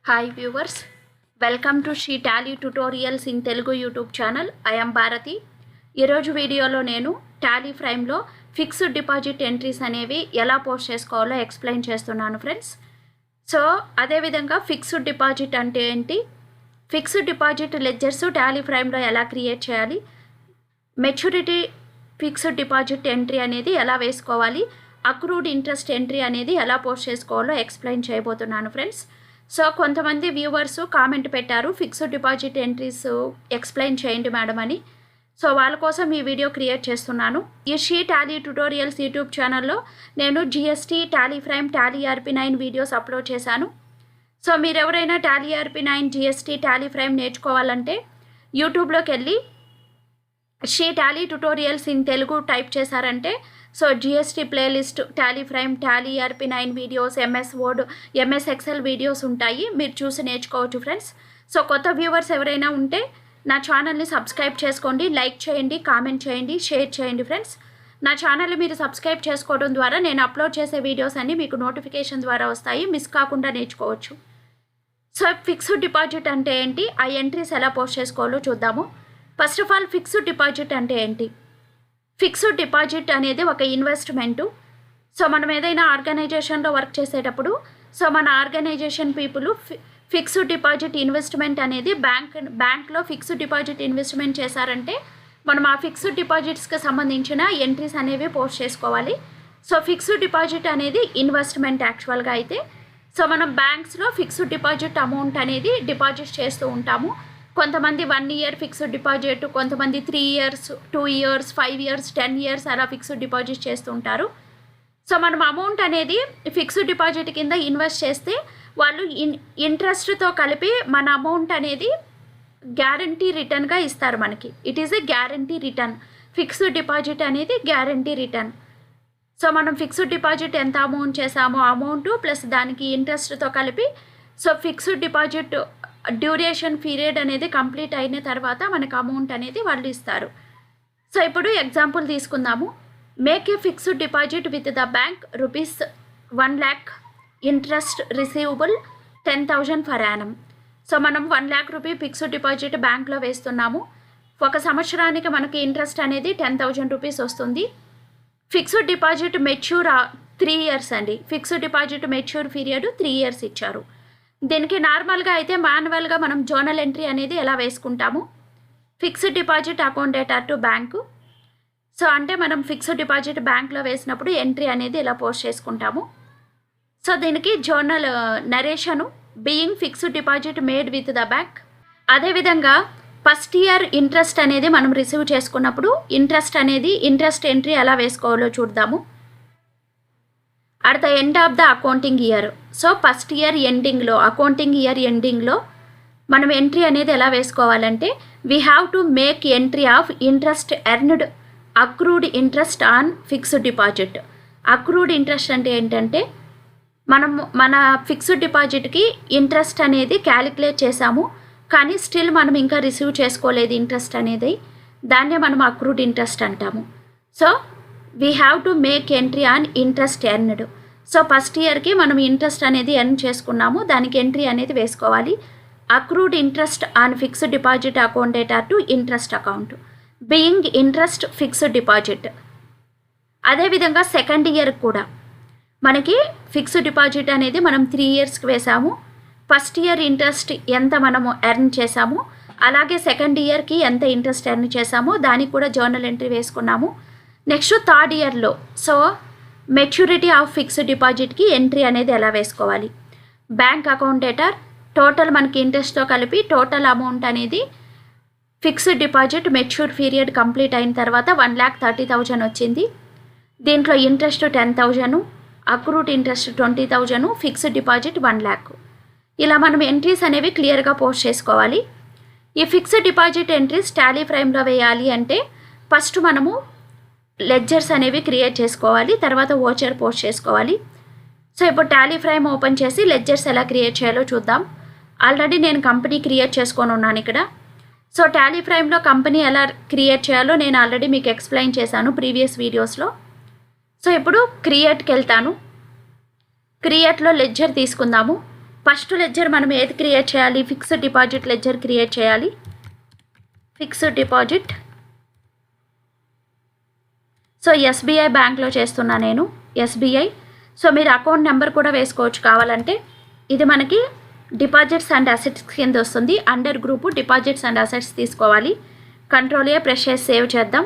Hi viewers, welcome to Shri Tally tutorials in Telugu YouTube channel. I'm Bharathi. ఈరోజు వీడియోలో నేను Tally ఫ్రైమ్లో ఫిక్స్డ్ డిపాజిట్ ఎంట్రీస్ అనేవి ఎలా పోస్ట్ చేసుకోవాలో ఎక్స్ప్లెయిన్ చేస్తున్నాను ఫ్రెండ్స్. సో అదేవిధంగా ఫిక్స్డ్ డిపాజిట్ అంటే ఏంటి, ఫిక్స్డ్ డిపాజిట్ లెడ్జర్స్ టాలీ ఫ్రైమ్లో ఎలా క్రియేట్ చేయాలి, మెచ్యూరిటీ ఫిక్స్డ్ డిపాజిట్ ఎంట్రీ అనేది ఎలా వేసుకోవాలి, అక్రూడ్ ఇంట్రెస్ట్ ఎంట్రీ అనేది ఎలా పోస్ట్ చేసుకోవాలో ఎక్స్ప్లెయిన్ చేయబోతున్నాను ఫ్రెండ్స్. సో కొంతమంది వ్యూవర్స్ కామెంట్ పెట్టారు, ఫిక్స్డ్ డిపాజిట్ ఎంట్రీస్ ఎక్స్ప్లెయిన్ చేయండి మేడం అని. సో వాళ్ళ కోసం ఈ వీడియో క్రియేట్ చేస్తున్నాను. ఈ శ్రీ టాలీ ట్యుటోరియల్స్ యూట్యూబ్ ఛానల్లో నేను GST, Tally Prime, Tally ERP9 videos upload చేశాను. సో మీరు ఎవరైనా Tally ERP9, GST, Tally Prime నేర్చుకోవాలంటే యూట్యూబ్లోకి వెళ్ళి Sri Tally tutorials in Telugu type చేశారంటే so GST playlist, Tally Prime, Tally ERP9 videos, MS Word, MS Excel videos ఉంటాయి, మీరు చూసి నేర్చుకోవచ్చు ఫ్రెండ్స్. సో కొత్త వ్యూవర్స్ ఎవరైనా ఉంటే నా ఛానల్ని సబ్స్క్రైబ్ చేసుకోండి, లైక్ చేయండి, కామెంట్ చేయండి, షేర్ చేయండి ఫ్రెండ్స్. నా ఛానల్ని మీరు సబ్స్క్రైబ్ చేసుకోవడం ద్వారా నేను అప్లోడ్ చేసే వీడియోస్ అన్నీ మీకు నోటిఫికేషన్ ద్వారా వస్తాయి, మిస్ కాకుండా నేర్చుకోవచ్చు. సో ఫిక్స్డ్ డిపాజిట్ అంటే ఏంటి, ఆ ఎంట్రీస్ ఎలా పోస్ట్ చేసుకోవాలో చూద్దాము. First of all fixed deposit అంటే ఏంటి? ఫిక్స్డ్ డిపాజిట్ అనేది ఒక ఇన్వెస్ట్మెంటు. సో మనం ఏదైనా ఆర్గనైజేషన్లో వర్క్ చేసేటప్పుడు సో మన organisation people fixed deposit investment అనేది బ్యాంక్లో ఫిక్స్డ్ డిపాజిట్ ఇన్వెస్ట్మెంట్ చేశారంటే మనం ఆ ఫిక్స్డ్ డిపాజిట్స్కి సంబంధించిన ఎంట్రీస్ అనేవి పోస్ట్ చేసుకోవాలి. సో ఫిక్స్డ్ డిపాజిట్ అనేది ఇన్వెస్ట్మెంట్ యాక్చువల్గా అయితే. సో మనం బ్యాంక్స్లో ఫిక్స్డ్ డిపాజిట్ అమౌంట్ అనేది డిపాజిట్ చేస్తూ ఉంటాము. కొంతమంది 1 ఇయర్ ఫిక్స్డ్ డిపాజిట్, కొంతమంది 3 ఇయర్స్, 2 ఇయర్స్, 5 ఇయర్స్, 10 ఇయర్స్ అలా ఫిక్స్డ్ డిపాజిట్ చేస్తుంటారు. సో మనం అమౌంట్ అనేది ఫిక్స్డ్ డిపాజిట్ కింద ఇన్వెస్ట్ చేస్తే వాళ్ళు ఇంట్రెస్ట్తో కలిపి మన అమౌంట్ అనేది గ్యారంటీ రిటర్న్గా ఇస్తారు మనకి. It is a guarantee return. Fixed deposit అనేది గ్యారంటీ రిటర్న్. సో మనం ఫిక్స్డ్ డిపాజిట్ ఎంత అమౌంట్ చేసామో అమౌంట్ ప్లస్ దానికి ఇంట్రెస్ట్తో కలిపి so fixed deposit duration period అనేది కంప్లీట్ అయిన తర్వాత మనకు అమౌంట్ అనేది వాళ్ళు ఇస్తారు. సో ఇప్పుడు ఎగ్జాంపుల్ తీసుకుందాము. Make a fixed deposit with the bank ₹1 lakh, interest receivable 10,000 per annum. So మనం ₹1 lakh ఫిక్స్డ్ డిపాజిట్ బ్యాంక్లో వేస్తున్నాము. ఒక సంవత్సరానికి మనకి ఇంట్రెస్ట్ అనేది ₹10,000 వస్తుంది. ఫిక్స్డ్ డిపాజిట్ మెచ్యూర్ 3 ఇయర్స్ అండి. Fixed deposit mature period 3 years ఇచ్చారు. దీనికి నార్మల్గా అయితే మాన్యువల్గా మనం జోనల్ ఎంట్రీ అనేది ఎలా వేసుకుంటాము, fixed deposit account data to bank. So అంటే మనం ఫిక్స్డ్ డిపాజిట్ బ్యాంక్లో వేసినప్పుడు ఎంట్రీ అనేది ఇలా పోస్ట్ చేసుకుంటాము. సో దీనికి journal narration being fixed deposit made with the bank. అదేవిధంగా ఫస్ట్ ఇయర్ ఇంట్రెస్ట్ అనేది మనం రిసీవ్ చేసుకున్నప్పుడు ఇంట్రెస్ట్ ఎంట్రీ ఎలా వేసుకోవాలో చూద్దాము. At the end of the accounting year, so first year ఎండింగ్లో, అకౌంటింగ్ ఇయర్ ఎండింగ్లో మనం ఎంట్రీ అనేది ఎలా వేసుకోవాలంటే we have to make entry of interest earned accrued interest on fixed deposit. Accrued interest అంటే ఏంటంటే మన ఫిక్స్డ్ డిపాజిట్కి ఇంట్రెస్ట్ అనేది క్యాలిక్యులేట్ చేసాము, కానీ స్టిల్ మనం ఇంకా రిసీవ్ చేసుకోలేదు ఇంట్రెస్ట్ అనేది, దాన్నే మనం అక్రూడ్ ఇంట్రెస్ట్ అంటాము. So we have to make entry on interest earned. So first ఇయర్కి మనం ఇంట్రెస్ట్ అనేది ఎర్న్ చేసుకున్నాము, దానికి ఎంట్రీ అనేది వేసుకోవాలి. Accrued interest on fixed deposit account data to interest account being interest fixed deposit. అదేవిధంగా సెకండ్ ఇయర్ కూడా మనకి ఫిక్స్డ్ డిపాజిట్ అనేది మనం 3 ఇయర్స్కి వేసాము. ఫస్ట్ ఇయర్ ఇంట్రెస్ట్ ఎంత మనము ఎర్న్ చేసాము, అలాగే సెకండ్ ఇయర్కి ఎంత ఇంట్రెస్ట్ ఎర్న్ చేసామో దానికి కూడా జర్నల్ ఎంట్రీ వేసుకున్నాము. నెక్స్ట్ థర్డ్ ఇయర్లో సో మెచ్యూరిటీ ఆఫ్ ఫిక్స్డ్ డిపాజిట్కి ఎంట్రీ అనేది ఎలా వేసుకోవాలి, బ్యాంక్ అకౌంట్ డేటా టోటల్ మనకి ఇంట్రెస్ట్తో కలిపి టోటల్ అమౌంట్ అనేది fixed deposit mature period complete అయిన తర్వాత 1,30,000 వచ్చింది. దీంట్లో interest 10,000, accrued interest 20,000, fixed deposit 1 lakh. ఇలా మనం ఎంట్రీస్ అనేవి క్లియర్గా పోస్ట్ చేసుకోవాలి. ఈ ఫిక్స్డ్ డిపాజిట్ ఎంట్రీస్ టాలీ ఫ్రైమ్లో వేయాలి అంటే ఫస్ట్ మనము లెడ్జర్స్ అనేవి క్రియేట్ చేసుకోవాలి, తర్వాత వోచర్ పోస్ట్ చేసుకోవాలి. సో ఇప్పుడు టాలీ ఫ్రైమ్ ఓపెన్ చేసి లెడ్జర్స్ ఎలా క్రియేట్ చేయాలో చూద్దాం. ఆల్రెడీ నేను కంపెనీ క్రియేట్ చేసుకొని ఉన్నాను ఇక్కడ. సో టాలీ ఫ్రైమ్లో కంపెనీ ఎలా క్రియేట్ చేయాలో నేను ఆల్రెడీ మీకు ఎక్స్ప్లెయిన్ చేశాను ప్రీవియస్ వీడియోస్లో. సో ఇప్పుడు క్రియేట్కి వెళ్తాను. క్రియేట్లో లెడ్జర్ తీసుకుందాము. ఫస్ట్ లెడ్జర్ మనం ఏది క్రియేట్ చేయాలి? ఫిక్స్డ్ డిపాజిట్ లెడ్జర్ క్రియేట్ చేయాలి. Fixed deposit. సో ఎస్బీఐ బ్యాంక్లో చేస్తున్నా నేను, ఎస్బీఐ. సో మీరు అకౌంట్ నెంబర్ కూడా వేసుకోవచ్చు కావాలంటే. ఇది మనకి డిపాజిట్స్ అండ్ అసెట్స్ కింద వస్తుంది. Under group deposits and assets తీసుకోవాలి. కంట్రోల్ ఏ ప్రెస్ చేసి సేవ్ చేద్దాం.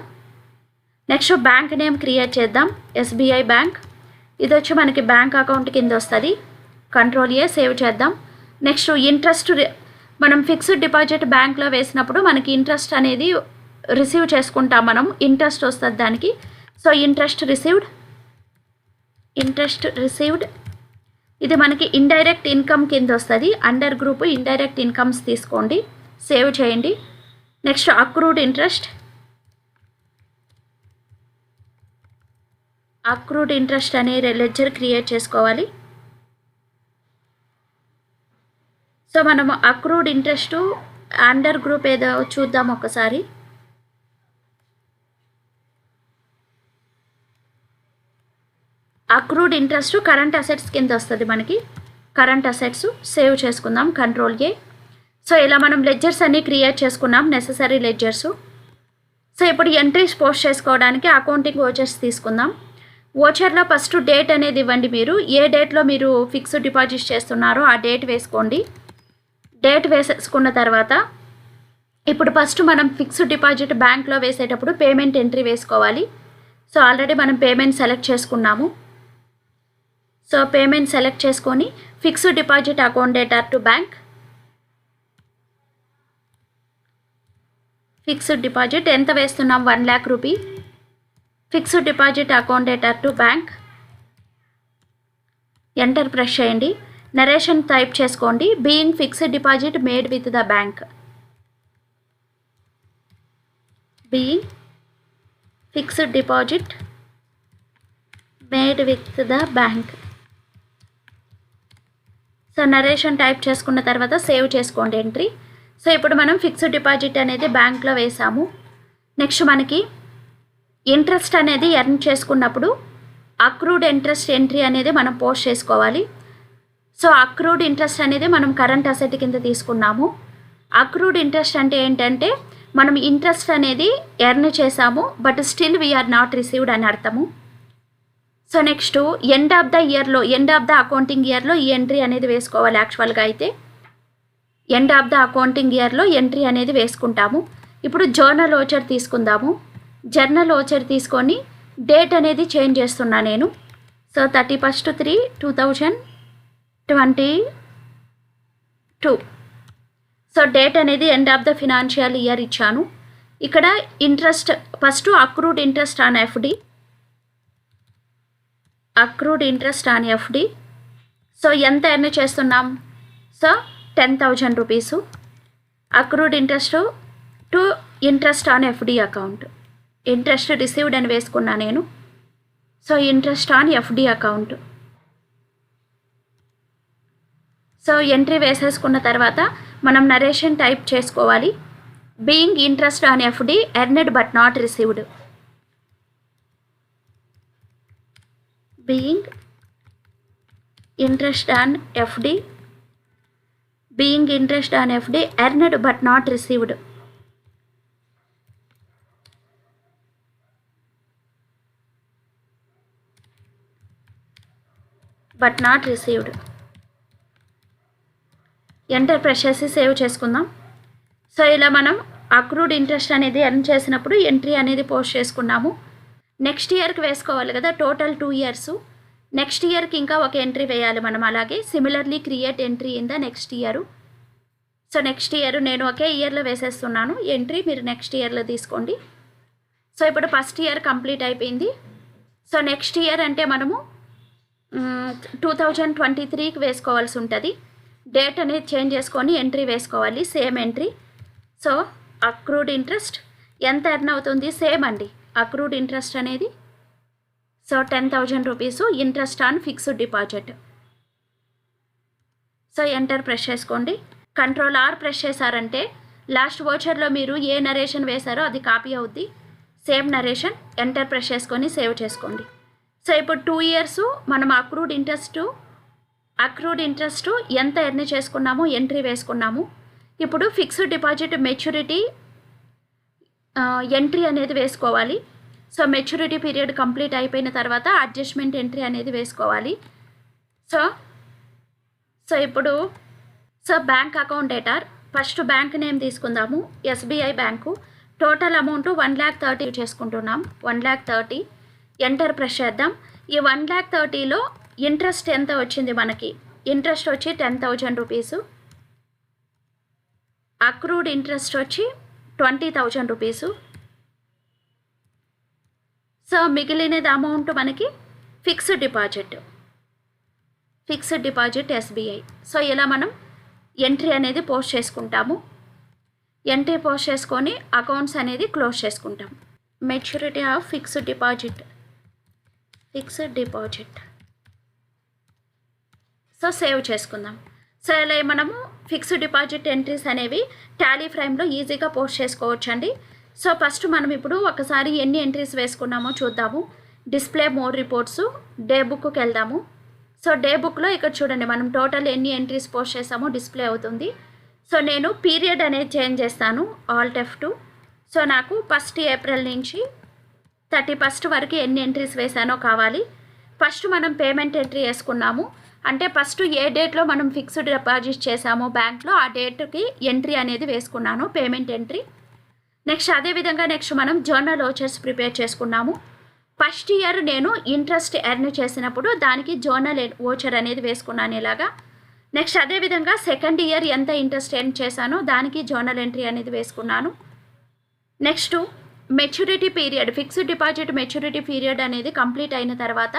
నెక్స్ట్ బ్యాంక్ నేమ్ క్రియేట్ చేద్దాం, ఎస్బీఐ బ్యాంక్. ఇది వచ్చి మనకి బ్యాంక్ అకౌంట్ కింద వస్తుంది. కంట్రోల్ ఏ సేవ్ చేద్దాం. నెక్స్ట్ ఇంట్రెస్ట్, మనం ఫిక్స్డ్ డిపాజిట్ బ్యాంక్లో వేసినప్పుడు మనకి ఇంట్రెస్ట్ అనేది రిసీవ్ చేసుకుంటాం, మనం ఇంట్రెస్ట్ వస్తుంది దానికి. So interest received. ఇది మనకి ఇండైరెక్ట్ ఇన్కమ్ కింద వస్తుంది. అండర్ గ్రూప్ ఇండైరెక్ట్ ఇన్కమ్స్ తీసుకోండి, సేవ్ చేయండి. నెక్స్ట్ అక్రూడ్ ఇంట్రెస్ట్ అనే లెడ్జర్ క్రియేట్ చేసుకోవాలి. సో మనము అక్రూడ్ ఇంట్రెస్ట్ అండర్ గ్రూప్ ఏదో చూద్దాం ఒకసారి. అక్రూడ్ ఇంట్రెస్ట్ కరెంట్ అసెట్స్ కింద వస్తుంది మనకి. కరెంట్ అసెట్స్ సేవ్ చేసుకుందాం, కంట్రోల్ ఏ. సో ఇలా మనం లెడ్జర్స్ అన్నీ క్రియేట్ చేసుకున్నాం, నెససరీ లెడ్జర్స్. సో ఇప్పుడు ఎంట్రీస్ పోస్ట్ చేసుకోవడానికి అకౌంటింగ్ ఓచర్స్ తీసుకుందాం. ఓచర్లో ఫస్ట్ డేట్ అనేది ఇవ్వండి. మీరు ఏ డేట్లో మీరు ఫిక్స్డ్ డిపాజిట్ చేస్తున్నారో ఆ డేట్ వేసుకోండి. డేట్ వేసేసుకున్న తర్వాత ఇప్పుడు ఫస్ట్ మనం ఫిక్స్డ్ డిపాజిట్ బ్యాంక్లో వేసేటప్పుడు పేమెంట్ ఎంట్రీ వేసుకోవాలి. సో ఆల్రెడీ మనం పేమెంట్ సెలెక్ట్ చేసుకున్నాము. సో పేమెంట్ సెలెక్ట్ చేసుకొని fixed deposit account data to bank. Fixed deposit ఎంత వేస్తున్నాం? 1 lakh rupee. Fixed deposit account data to bank. Enter press చేయండి. నరేషన్ టైప్ చేసుకోండి. Being fixed deposit made with the bank. Being fixed deposit made with the bank. So narration type చేసుకున్న తర్వాత save చేసుకోండి entry. So ఇప్పుడు మనం fixed deposit అనేది బ్యాంక్లో వేసాము. నెక్స్ట్ మనకి ఇంట్రెస్ట్ అనేది ఎర్న్ చేసుకున్నప్పుడు అక్రూడ్ ఇంట్రెస్ట్ ఎంట్రీ అనేది మనం పోస్ట్ చేసుకోవాలి. సో అక్రూడ్ ఇంట్రెస్ట్ అనేది మనం కరెంట్ అసెట్ కింద తీసుకున్నాము. అక్రూడ్ ఇంట్రెస్ట్ అంటే ఏంటంటే మనం ఇంట్రెస్ట్ అనేది ఎర్న్ చేసాము, but still we are not received అని అర్థము. So next end of the accounting ఇయర్లో ఈ ఎంట్రీ అనేది వేసుకోవాలి. యాక్చువల్గా అయితే ఎండ్ ఆఫ్ ద అకౌంటింగ్ ఇయర్లో ఎంట్రీ అనేది వేసుకుంటాము. ఇప్పుడు జర్నల్ ఓచర్ తీసుకుందాము. జర్నల్ ఓచర్ తీసుకొని డేట్ అనేది చేంజ్ చేస్తున్నా నేను. సో 31/3/2022. సో డేట్ అనేది end of the financial year ఇచ్చాను. ఇక్కడ interest first accrued interest on FD. Accrued interest on FD. So ఎంత ఎర్న్ చేస్తున్నాం? So 10,000 rupees. Accrued interest to interest on FD account. Interest received అని వేసుకున్నా నేను. So interest on FD account. So entry వేసేసుకున్న తర్వాత మనం నరేషన్ టైప్ చేసుకోవాలి. Being interest on FD earned but not received. Being interest on FD. Being interest on FD earned but not received. But not received. Enter press చేసి save చేసుకుందాం. So ఇలా మనం accrued interest అనేది earn చేసినప్పుడు entry అనేది post చేసుకున్నాము. Next ఇయర్కి వేసుకోవాలి కదా, టోటల్ 2 years. నెక్స్ట్ ఇయర్కి ఇంకా ఒక ఎంట్రీ వేయాలి మనం. అలాగే similarly create entry in the next year. So next year నేను ఒకే ఇయర్లో వేసేస్తున్నాను ఎంట్రీ, మీరు నెక్స్ట్ ఇయర్లో తీసుకోండి. సో ఇప్పుడు ఫస్ట్ ఇయర్ కంప్లీట్ అయిపోయింది. సో నెక్స్ట్ ఇయర్ అంటే మనము 2023కి వేసుకోవాల్సి ఉంటుంది. డేట్ అనేది చేంజ్ చేసుకొని ఎంట్రీ వేసుకోవాలి, same entry. So accrued interest ఎంత ఎర్న్ అవుతుంది? సేమ్ అండి, అక్రూడ్ ఇంట్రెస్ట్ అనేది. So 10,000 rupees interest on fixed deposit. So enter press చేసుకోండి. కంట్రోల్ ఆర్ ప్రెస్ చేశారంటే లాస్ట్ వోచర్లో మీరు ఏ నరేషన్ వేశారో అది కాపీ అవుద్ది, సేమ్ నరేషన్. ఎంటర్ ప్రెస్ చేసుకొని సేవ్ చేసుకోండి. సో ఇప్పుడు 2 years మనం అక్రూడ్ ఇంట్రెస్ట్ అక్రూడ్ ఇంట్రెస్ట్ ఎంత ఎర్న్ చేసుకున్నామో ఎంట్రీ వేసుకున్నాము. ఇప్పుడు ఫిక్స్డ్ డిపాజిట్ మెచ్యూరిటీ ఎంట్రీ అనేది వేసుకోవాలి. సో మెచ్యూరిటీ పీరియడ్ కంప్లీట్ అయిపోయిన తర్వాత అడ్జస్ట్మెంట్ ఎంట్రీ అనేది వేసుకోవాలి. సో ఇప్పుడు bank account debtor first bank name తీసుకుందాము. SBI bank. టోటల్ అమౌంట్ 1,30,000 చేసుకుంటున్నాం. 1,30,000 ఎంటర్ ప్రెస్ చేద్దాం. ఈ 1,30,000లో ఇంట్రెస్ట్ ఎంత వచ్చింది మనకి? ఇంట్రెస్ట్ వచ్చి 10,000 రూపీసు. అక్రూడ్ ఇంట్రెస్ట్ వచ్చి 20,000 రూపీసు. సో మిగిలినది అమౌంట్ మనకి ఫిక్స్డ్ డిపాజిట్ ఎస్బీఐ. సో ఇలా మనం ఎంట్రీ అనేది పోస్ట్ చేసుకుంటాము. ఎంట్రీ పోస్ట్ చేసుకొని అకౌంట్స్ అనేది క్లోజ్ చేసుకుంటాం. Maturity of fixed deposit. So save చేసుకుందాం. సో ఇలా మనము ఫిక్స్డ్ డిపాజిట్ ఎంట్రీస్ అనేవి టాలీ ఫ్రైమ్లో ఈజీగా పోస్ట్ చేసుకోవచ్చండి. సో ఫస్ట్ మనం ఇప్పుడు ఒకసారి ఎన్ని ఎంట్రీస్ వేసుకున్నామో చూద్దాము. డిస్ప్లే మోర్ రిపోర్ట్స్, డే బుక్కి వెళ్దాము. సో డే బుక్లో ఇక్కడ చూడండి మనం టోటల్ ఎన్ని ఎంట్రీస్ పోస్ట్ చేసామో డిస్ప్లే అవుతుంది. సో నేను పీరియడ్ అనేది చేంజ్ చేస్తాను. Alt F2. సో నాకు 1 ఏప్రిల్ నుంచి 31 వరకు ఎన్ని ఎంట్రీస్ వేసానో కావాలి. ఫస్ట్ మనం పేమెంట్ ఎంట్రీ వేసుకున్నాము. అంటే ఫస్ట్ ఏ డేట్లో మనం ఫిక్స్డ్ డిపాజిట్ చేసామో బ్యాంక్లో ఆ డేట్కి ఎంట్రీ అనేది వేసుకున్నాను, పేమెంట్ ఎంట్రీ. నెక్స్ట్ అదేవిధంగా మనం జర్నల్ ఓచర్స్ ప్రిపేర్ చేసుకున్నాము. ఫస్ట్ ఇయర్ నేను ఇంట్రెస్ట్ ఎర్న్ చేసినప్పుడు దానికి జర్నల్ ఓచర్ అనేది వేసుకున్నాను ఇలాగా. నెక్స్ట్ అదేవిధంగా సెకండ్ ఇయర్ ఎంత ఇంట్రెస్ట్ ఎర్న్ చేశానో దానికి జర్నల్ ఎంట్రీ అనేది వేసుకున్నాను. Next maturity period, fixed deposit maturity period అనేది కంప్లీట్ అయిన తర్వాత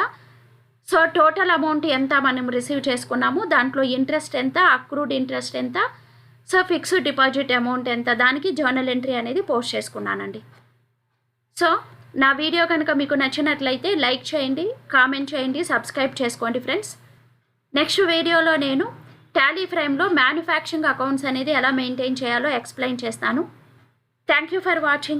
సో టోటల్ అమౌంట్ ఎంత మనం రిసీవ్ చేసుకున్నాము, దాంట్లో ఇంట్రెస్ట్ ఎంత, అక్రూడ్ ఇంట్రెస్ట్ ఎంత, సో ఫిక్స్డ్ డిపాజిట్ అమౌంట్ ఎంత, దానికి జర్నల్ ఎంట్రీ అనేది పోస్ట్ చేసుకున్నానండి. సో నా వీడియో కనుక మీకు నచ్చినట్లయితే లైక్ చేయండి, కామెంట్ చేయండి, సబ్స్క్రైబ్ చేసుకోండి ఫ్రెండ్స్. నెక్స్ట్ వీడియోలో నేను టాలీ ఫ్రైమ్లో మ్యానుఫ్యాక్చరింగ్ అకౌంట్స్ అనేది ఎలా మెయింటైన్ చేయాలో ఎక్స్ప్లెయిన్ చేస్తాను. Thank you for watching.